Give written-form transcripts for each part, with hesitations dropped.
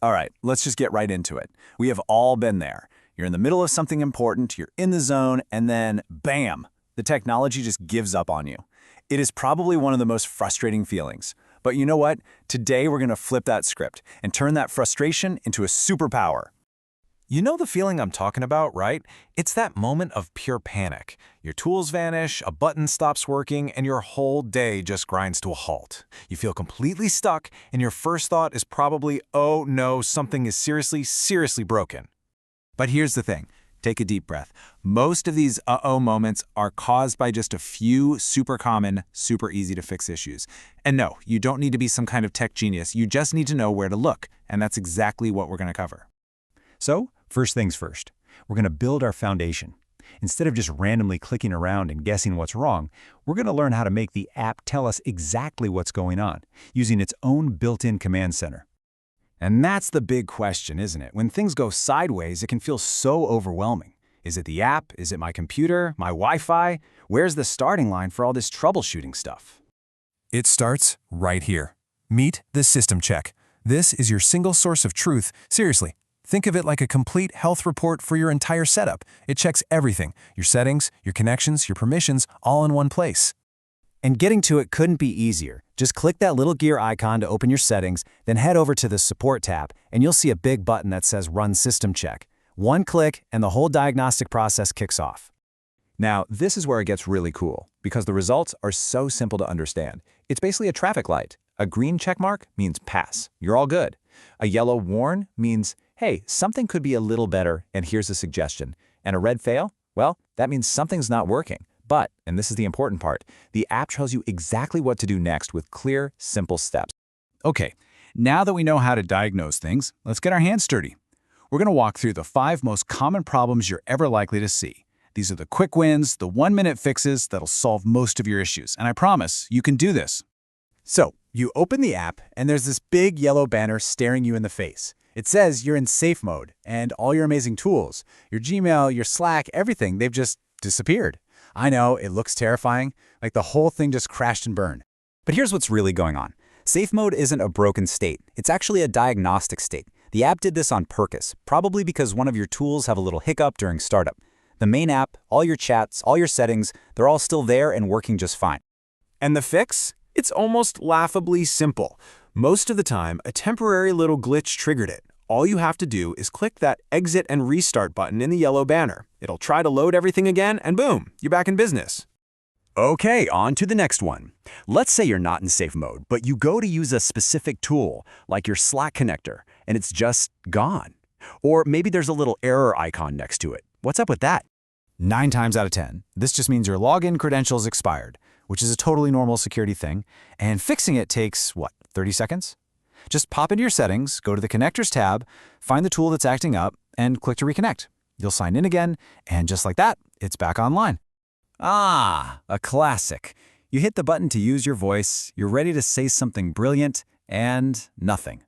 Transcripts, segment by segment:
All right, let's just get right into it. We have all been there. You're in the middle of something important, you're in the zone, and then, bam, the technology just gives up on you. It is probably one of the most frustrating feelings. But you know what? Today we're going to flip that script and turn that frustration into a superpower. You know the feeling I'm talking about, right? It's that moment of pure panic. Your tools vanish, a button stops working, and your whole day just grinds to a halt. You feel completely stuck, and your first thought is probably, oh no, something is seriously broken. But here's the thing. Take a deep breath. Most of these uh-oh moments are caused by just a few super common, super easy to fix issues. And no, you don't need to be some kind of tech genius. You just need to know where to look, and that's exactly what we're going to cover. So, first things first, we're going to build our foundation. Instead of just randomly clicking around and guessing what's wrong, we're going to learn how to make the app tell us exactly what's going on, using its own built-in command center. And that's the big question, isn't it? When things go sideways, it can feel so overwhelming. Is it the app? Is it my computer? My Wi-Fi? Where's the starting line for all this troubleshooting stuff? It starts right here. Meet the system check. This is your single source of truth. Seriously. Think of it like a complete health report for your entire setup. It checks everything, your settings, your connections, your permissions, all in one place. And getting to it couldn't be easier. Just click that little gear icon to open your settings, then head over to the Support tab, and you'll see a big button that says Run System Check. One click, and the whole diagnostic process kicks off. Now, this is where it gets really cool, because the results are so simple to understand. It's basically a traffic light. A green check mark means pass. You're all good. A yellow warn means, hey, something could be a little better, and here's a suggestion. And a red fail? Well, that means something's not working. But, and this is the important part, the app tells you exactly what to do next with clear, simple steps. Okay, now that we know how to diagnose things, let's get our hands dirty. We're going to walk through the 5 most common problems you're ever likely to see. These are the quick wins, the 1-minute fixes that'll solve most of your issues. And I promise, you can do this. So, you open the app, and there's this big yellow banner staring you in the face. It says you're in safe mode, and all your amazing tools, your Gmail, your Slack, everything, they've just disappeared. I know, it looks terrifying, like the whole thing just crashed and burned. But here's what's really going on. Safe mode isn't a broken state. It's actually a diagnostic state. The app did this on purpose, probably because one of your tools have a little hiccup during startup. The main app, all your chats, all your settings, they're all still there and working just fine. And the fix? It's almost laughably simple. Most of the time, a temporary little glitch triggered it. All you have to do is click that exit and restart button in the yellow banner. It'll try to load everything again, and boom, you're back in business. Okay, on to the next one. Let's say you're not in safe mode, but you go to use a specific tool, like your Slack connector, and it's just gone. Or maybe there's a little error icon next to it. What's up with that? 9 times out of 10, this just means your login credentials expired, which is a totally normal security thing, and fixing it takes, 30 seconds? Just pop into your settings, go to the Connectors tab, find the tool that's acting up, and click to reconnect. You'll sign in again, and just like that, it's back online. Ah, a classic. You hit the button to use your voice, you're ready to say something brilliant, and nothing.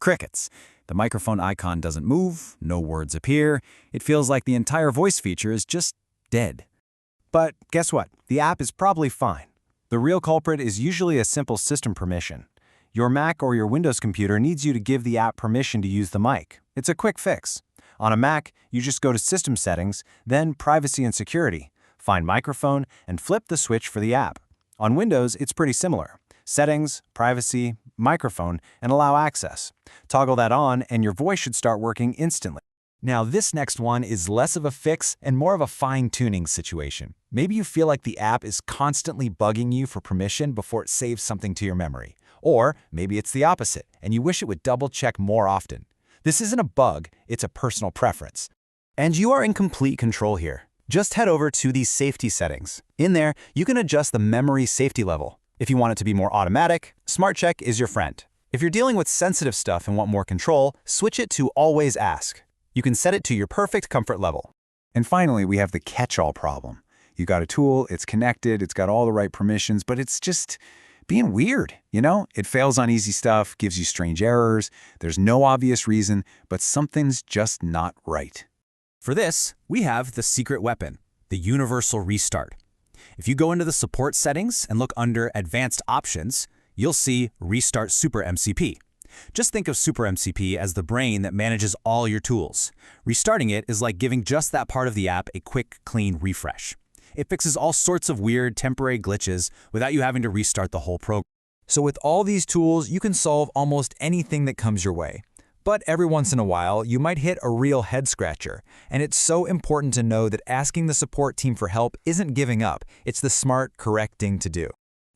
Crickets. The microphone icon doesn't move, no words appear. It feels like the entire voice feature is just dead. But guess what? The app is probably fine. The real culprit is usually a simple system permission. Your Mac or your Windows computer needs you to give the app permission to use the mic. It's a quick fix. On a Mac, you just go to System Settings, then Privacy and Security, find Microphone, and flip the switch for the app. On Windows, it's pretty similar. Settings, Privacy, Microphone, and Allow Access. Toggle that on, and your voice should start working instantly. Now, this next one is less of a fix and more of a fine-tuning situation. Maybe you feel like the app is constantly bugging you for permission before it saves something to your memory. Or maybe it's the opposite, and you wish it would double-check more often. This isn't a bug, it's a personal preference. And you are in complete control here. Just head over to the Safety settings. In there, you can adjust the memory safety level. If you want it to be more automatic, Smart Check is your friend. If you're dealing with sensitive stuff and want more control, switch it to Always Ask. You can set it to your perfect comfort level. And finally, we have the catch-all problem. You got a tool, it's connected, it's got all the right permissions, but it's just being weird, It fails on easy stuff, gives you strange errors, there's no obvious reason, but something's just not right. For this, we have the secret weapon, the universal restart. If you go into the support settings and look under Advanced Options, you'll see Restart Super MCP. Just think of Super MCP as the brain that manages all your tools. Restarting it is like giving just that part of the app a quick, clean refresh. It fixes all sorts of weird, temporary glitches without you having to restart the whole program. So with all these tools, you can solve almost anything that comes your way. But every once in a while, you might hit a real head-scratcher, and it's so important to know that asking the support team for help isn't giving up. It's the smart, correct thing to do.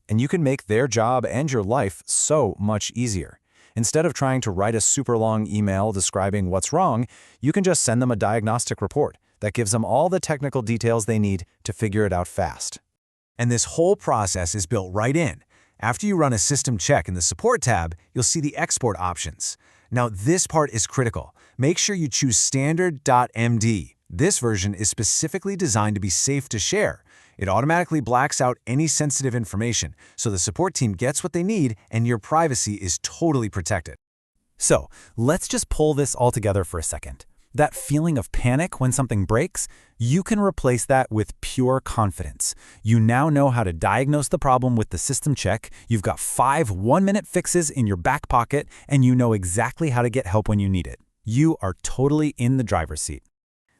And you can make their job and your life so much easier. Instead of trying to write a super long email describing what's wrong, you can just send them a diagnostic report that gives them all the technical details they need to figure it out fast. And this whole process is built right in. After you run a system check in the Support tab, you'll see the export options. Now, this part is critical. Make sure you choose standard.md. This version is specifically designed to be safe to share. It automatically blacks out any sensitive information, so the support team gets what they need and your privacy is totally protected. So, let's just pull this all together for a second. That feeling of panic when something breaks, you can replace that with pure confidence. You now know how to diagnose the problem with the system check, you've got 5 one-minute fixes in your back pocket, and you know exactly how to get help when you need it. You are totally in the driver's seat.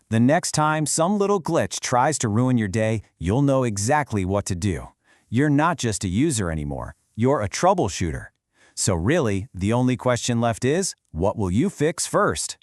The next time some little glitch tries to ruin your day, you'll know exactly what to do. You're not just a user anymore, you're a troubleshooter. So really, the only question left is, what will you fix first?